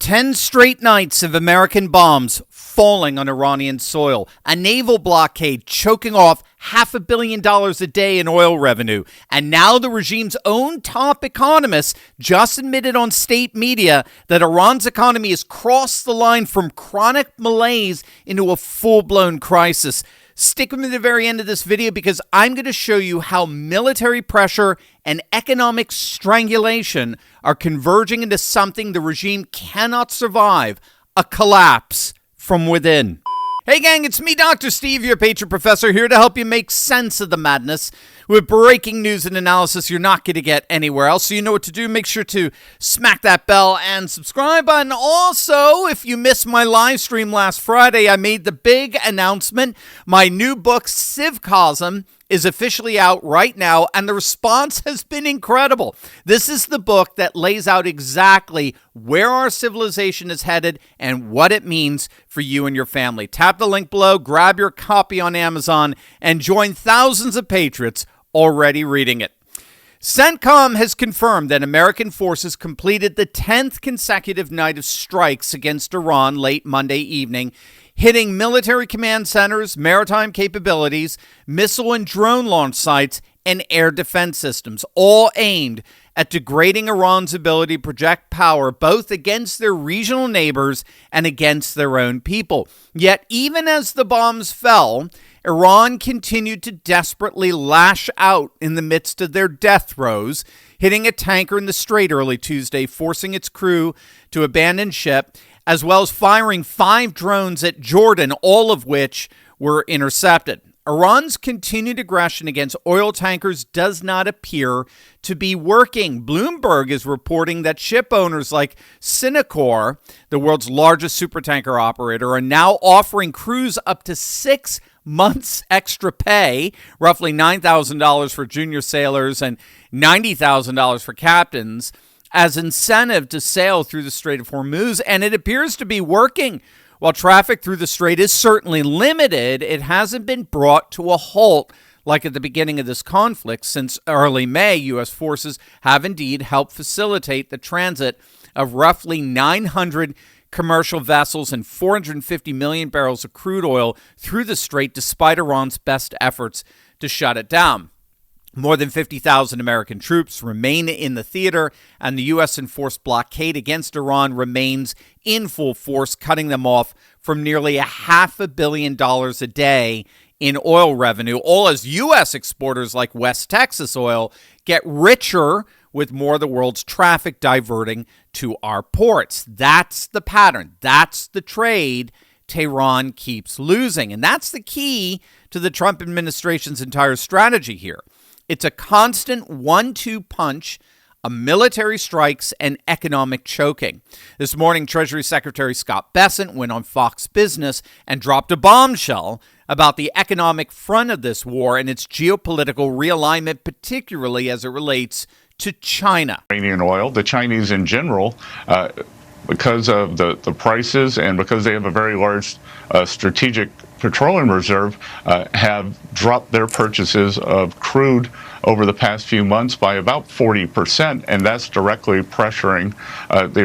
10 straight nights of American bombs falling on Iranian soil, a naval blockade choking off $500 million a day in oil revenue, and now the regime's own top economists just admitted on state media that Iran's economy has crossed the line from chronic malaise into a full-blown crisis. Stick with me to the very end of this video because I'm going to show you how military pressure and economic strangulation are converging into something the regime cannot survive, a collapse from within. Hey gang, it's me, Dr. Steve, your patron professor, here to help you make sense of the madness with breaking news and analysis you're not going to get anywhere else. So you know what to do. Make sure to smack that bell and subscribe button. Also, if you missed my live stream last Friday, I made the big announcement. My new book, Civcosm, is officially out right now, and the response has been incredible. This is the book that lays out exactly where our civilization is headed and what it means for you and your family. Tap the link below, grab your copy on Amazon, and join thousands of patriots already reading it. CENTCOM has confirmed that American forces completed the 10th consecutive night of strikes against Iran late Monday evening, hitting military command centers, maritime capabilities, missile and drone launch sites, and air defense systems, all aimed at degrading Iran's ability to project power both against their regional neighbors and against their own people. Yet, even as the bombs fell, Iran continued to desperately lash out in the midst of their death throes, hitting a tanker in the Strait early Tuesday, forcing its crew to abandon ship, as well as firing 5 drones at Jordan, all of which were intercepted. Iran's continued aggression against oil tankers does not appear to be working. Bloomberg is reporting that ship owners like Sinokor, the world's largest supertanker operator, are now offering crews up to 6 months extra pay, roughly $9,000 for junior sailors and $90,000 for captains, as incentive to sail through the Strait of Hormuz, and it appears to be working. While traffic through the strait is certainly limited, it hasn't been brought to a halt like at the beginning of this conflict. Since early May, U.S. forces have indeed helped facilitate the transit of roughly 900 commercial vessels and 450 million barrels of crude oil through the strait, despite Iran's best efforts to shut it down. More than 50,000 American troops remain in the theater, and the U.S. enforced blockade against Iran remains in full force, cutting them off from nearly $500 million a day in oil revenue, all as U.S. exporters like West Texas Oil get richer with more of the world's traffic diverting to our ports. That's the pattern. That's the trade Tehran keeps losing, and that's the key to the Trump administration's entire strategy here. It's a constant 1-2 punch of military strikes and economic choking. This morning, Treasury Secretary Scott Bessent went on Fox Business and dropped a bombshell about the economic front of this war and its geopolitical realignment, particularly as it relates to China. Iranian oil, the Chinese in general, because of the prices and because they have a very large strategic petroleum reserve, have dropped their purchases of crude over the past few months by about 40%, and that's directly pressuring the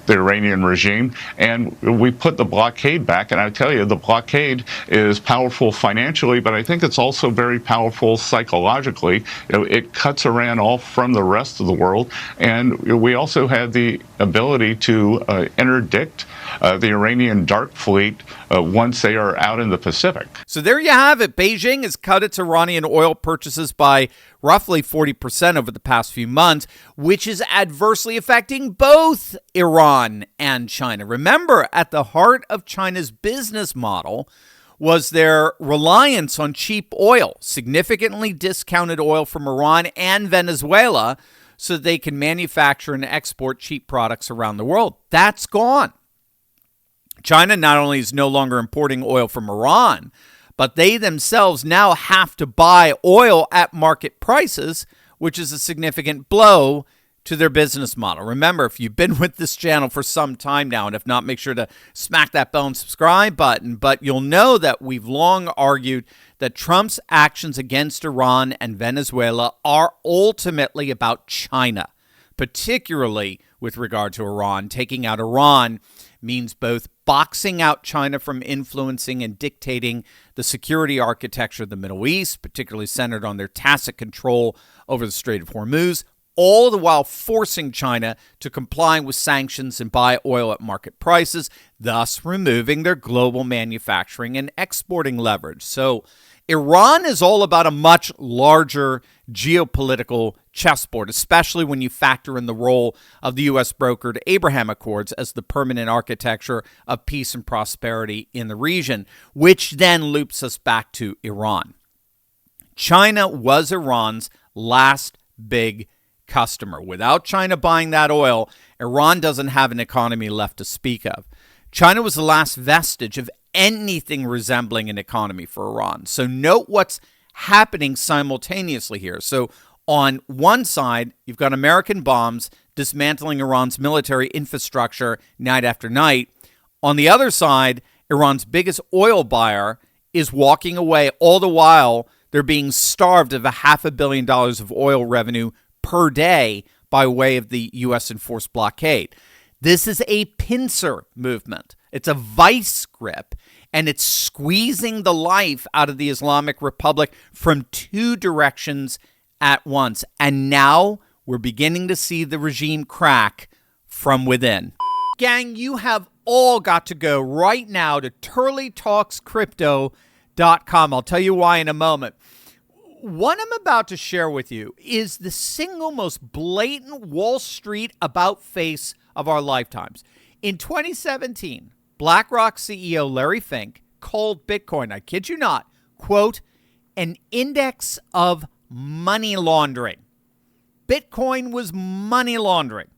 Iranian regime. And we put the blockade back, and I tell you, the blockade is powerful financially, but I think it's also very powerful psychologically. It cuts Iran off from the rest of the world, and we also had the ability to interdict the Iranian dark fleet once they are out in the Pacific. So there you have it. Beijing has cut its Iranian oil purchases by roughly 40% over the past few months, which is adversely affecting both Iran and China. Remember, at the heart of China's business model was their reliance on cheap oil, significantly discounted oil from Iran and Venezuela, so they can manufacture and export cheap products around the world. That's gone. China not only is no longer importing oil from Iran, but they themselves now have to buy oil at market prices, which is a significant blow to their business model. Remember, if you've been with this channel for some time now, and if not, make sure to smack that bell and subscribe button, but you'll know that we've long argued that Trump's actions against Iran and Venezuela are ultimately about China, particularly with regard to Iran. Taking out Iran means both boxing out China from influencing and dictating the security architecture of the Middle East, particularly centered on their tacit control over the Strait of Hormuz, all the while forcing China to comply with sanctions and buy oil at market prices, thus removing their global manufacturing and exporting leverage. So Iran is all about a much larger geopolitical chessboard, especially when you factor in the role of the U.S.-brokered Abraham Accords as the permanent architecture of peace and prosperity in the region, which then loops us back to Iran. China was Iran's last big customer. Without China buying that oil, Iran doesn't have an economy left to speak of. China was the last vestige of anything resembling an economy for Iran. So note what's happening simultaneously here. So on one side, you've got American bombs dismantling Iran's military infrastructure night after night. On the other side, Iran's biggest oil buyer is walking away, all the while they're being starved of $500 million of oil revenue per day by way of the U.S.-enforced blockade. This is a pincer movement. It's a vice grip, and it's squeezing the life out of the Islamic Republic from two directions at once. And now we're beginning to see the regime crack from within. Gang, you have all got to go right now to turleytalkscrypto.com. I'll tell you why in a moment. What I'm about to share with you is the single most blatant Wall Street about face of our lifetimes. In 2017, BlackRock CEO Larry Fink called Bitcoin, I kid you not, quote, an index of money laundering. Bitcoin was money laundering.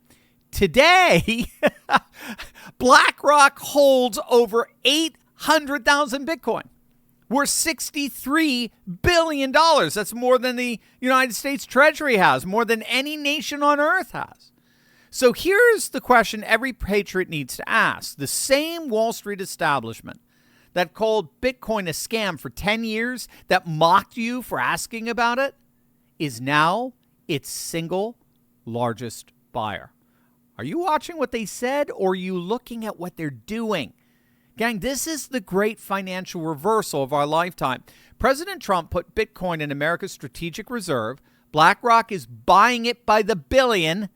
Today, BlackRock holds over 800,000 Bitcoin. We're $63 billion. That's more than the United States Treasury has, more than any nation on earth has. So here's the question every patriot needs to ask. The same Wall Street establishment that called Bitcoin a scam for 10 years, that mocked you for asking about it, is now its single largest buyer. Are you watching what they said, or are you looking at what they're doing? Gang, this is the great financial reversal of our lifetime. President Trump put Bitcoin in America's strategic reserve. BlackRock is buying it by the billion.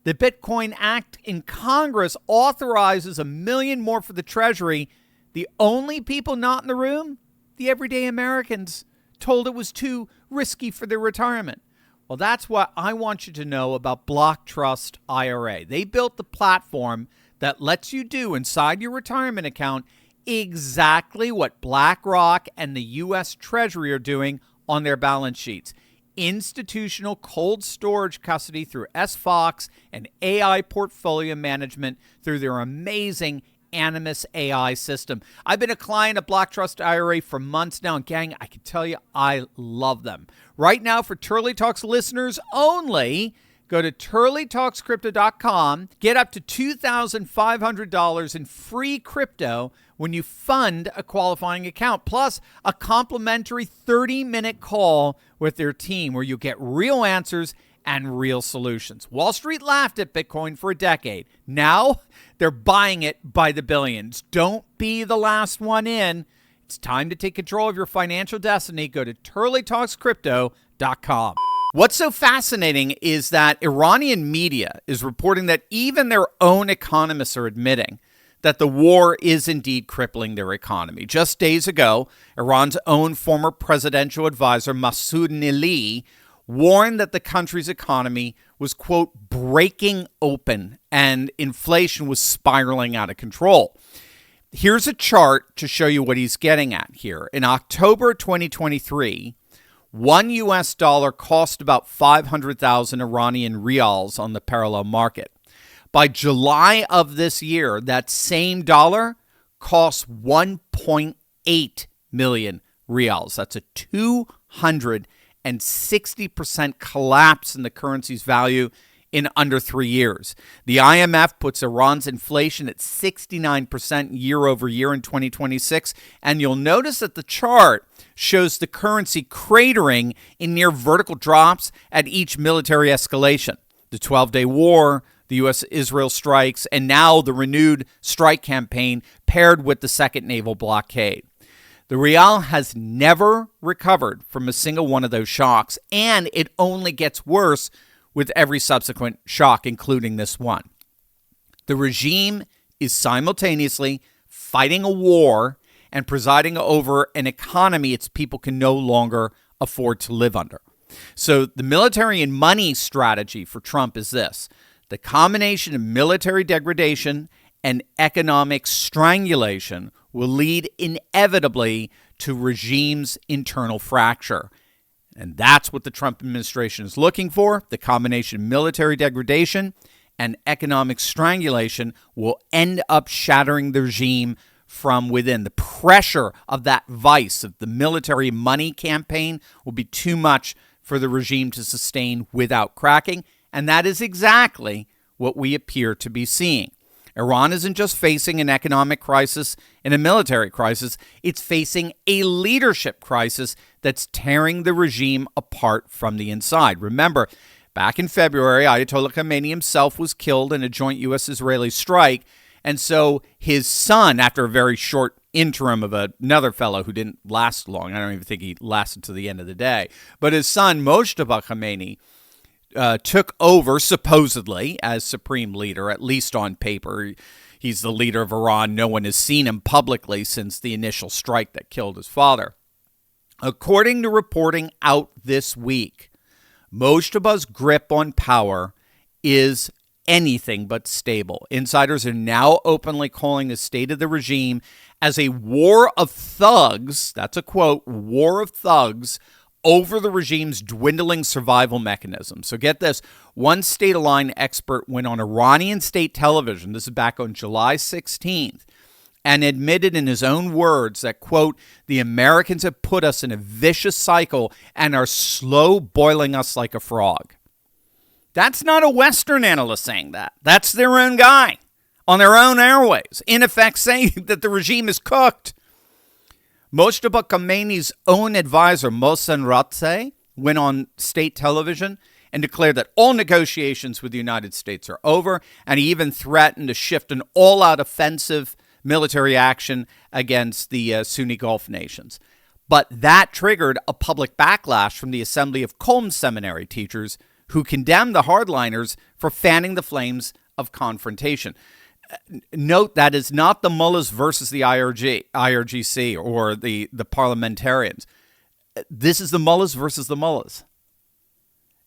The Bitcoin Act in Congress authorizes $1 million more for the Treasury. The only people not in the room, the everyday Americans, told it was too risky for their retirement. Well, that's what I want you to know about Block Trust IRA. They built the platform that lets you do inside your retirement account exactly what BlackRock and the U.S. Treasury are doing on their balance sheets. Institutional cold storage custody through SFOX and AI portfolio management through their amazing Animus AI system. I've been a client of Block Trust IRA for months now, and gang, I can tell you I love them. Right now, for Turley Talks listeners only, go to turleytalkscrypto.com, get up to $2,500 in free crypto when you fund a qualifying account, plus a complimentary 30-minute call with their team where you'll get real answers and real solutions. Wall Street laughed at Bitcoin for a decade. Now they're buying it by the billions. Don't be the last one in. It's time to take control of your financial destiny. Go to turleytalkscrypto.com. What's so fascinating is that Iranian media is reporting that even their own economists are admitting that the war is indeed crippling their economy. Just days ago, Iran's own former presidential advisor, Masoud Nili, warned that the country's economy was, quote, breaking open and inflation was spiraling out of control. Here's a chart to show you what he's getting at here. In October 2023, one U.S. dollar cost about 500,000 Iranian rials on the parallel market. By July of this year, that same dollar costs 1.8 million rials. That's a 260% collapse in the currency's value in under 3 years. The IMF puts Iran's inflation at 69% year over year in 2026. And you'll notice that the chart shows the currency cratering in near vertical drops at each military escalation. The 12-day war, the U.S.-Israel strikes, and now the renewed strike campaign paired with the second naval blockade. The real has never recovered from a single one of those shocks, and it only gets worse with every subsequent shock, including this one. The regime is simultaneously fighting a war and presiding over an economy its people can no longer afford to live under. So the military and money strategy for Trump is this: the combination of military degradation and economic strangulation will lead inevitably to regime's internal fracture. And that's what the Trump administration is looking for. The combination of military degradation and economic strangulation will end up shattering the regime from within. The pressure of that vice, of the military money campaign, will be too much for the regime to sustain without cracking. And that is exactly what we appear to be seeing. Iran isn't just facing an economic crisis and a military crisis. It's facing a leadership crisis that's tearing the regime apart from the inside. Remember, back in February, Ayatollah Khamenei himself was killed in a joint U.S.-Israeli strike. And so his son, after a very short interim of another fellow who didn't last long, I don't even think he lasted to the end of the day, but his son, Mojtaba Khamenei, took over supposedly as supreme leader, at least on paper. He's the leader of Iran. No one has seen him publicly since the initial strike that killed his father. According to reporting out this week, Mojtaba's grip on power is anything but stable. Insiders are now openly calling the state of the regime as a war of thugs, that's a quote, war of thugs, over the regime's dwindling survival mechanism. So get this, one state-aligned expert went on Iranian state television, this is back on July 16th, and admitted in his own words that, quote, the Americans have put us in a vicious cycle and are slow boiling us like a frog. That's not a Western analyst saying that. That's their own guy on their own airways, in effect saying that the regime is cooked. Mojtaba Khamenei's own advisor, Mohsen Razzeh, went on state television and declared that all negotiations with the United States are over, and he even threatened to shift an all-out offensive military action against the Sunni Gulf nations. But that triggered a public backlash from the Assembly of Qom seminary teachers who condemned the hardliners for fanning the flames of confrontation. Note that is not the mullahs versus the IRGC or the parliamentarians. This is the mullahs versus the mullahs.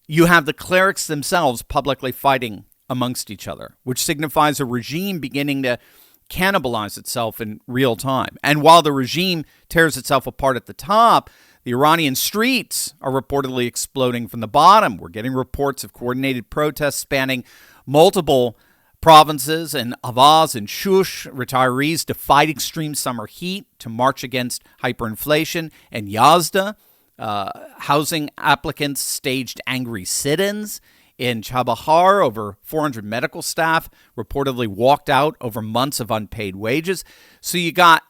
You have the clerics themselves publicly fighting amongst each other, which signifies a regime beginning to cannibalize itself in real time. And while the regime tears itself apart at the top, the Iranian streets are reportedly exploding from the bottom. We're getting reports of coordinated protests spanning multiple provinces in Ahvaz and Shush. Retirees defied extreme summer heat to march against hyperinflation. And Yazda, housing applicants staged angry sit-ins. In Chabahar, over 400 medical staff reportedly walked out over months of unpaid wages. So you got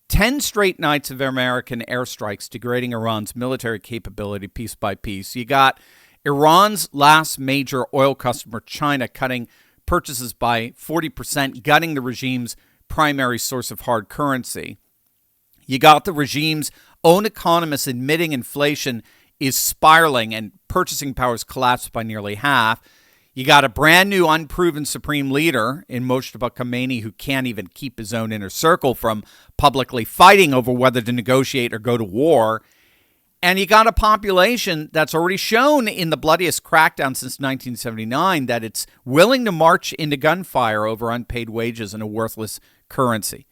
10 straight nights of American airstrikes degrading Iran's military capability piece by piece. You got Iran's last major oil customer, China, cutting purchases by 40%, gutting the regime's primary source of hard currency. You got the regime's own economists admitting inflation is spiraling and purchasing powers collapsed by nearly half. You got a brand new unproven supreme leader in Mojtaba Khamenei who can't even keep his own inner circle from publicly fighting over whether to negotiate or go to war. And you got a population that's already shown in the bloodiest crackdown since 1979 that it's willing to march into gunfire over unpaid wages and a worthless currency.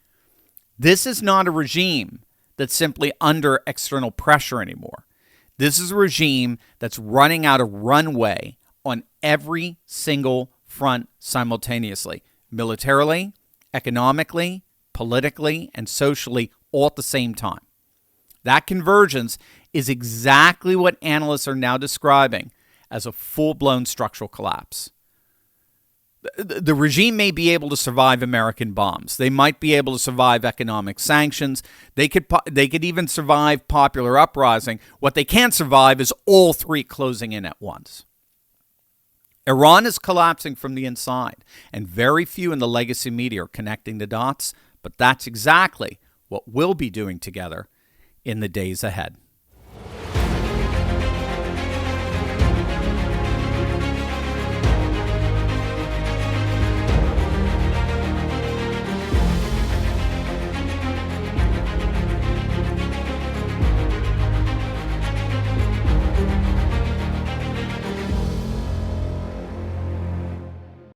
This is not a regime that's simply under external pressure anymore. This is a regime that's running out of runway on every single front simultaneously, militarily, economically, politically, and socially, all at the same time. That convergence is exactly what analysts are now describing as a full-blown structural collapse. The regime may be able to survive American bombs. They might be able to survive economic sanctions. They could even survive popular uprising. What they can't survive is all three closing in at once. Iran is collapsing from the inside, and very few in the legacy media are connecting the dots, but that's exactly what we'll be doing together in the days ahead.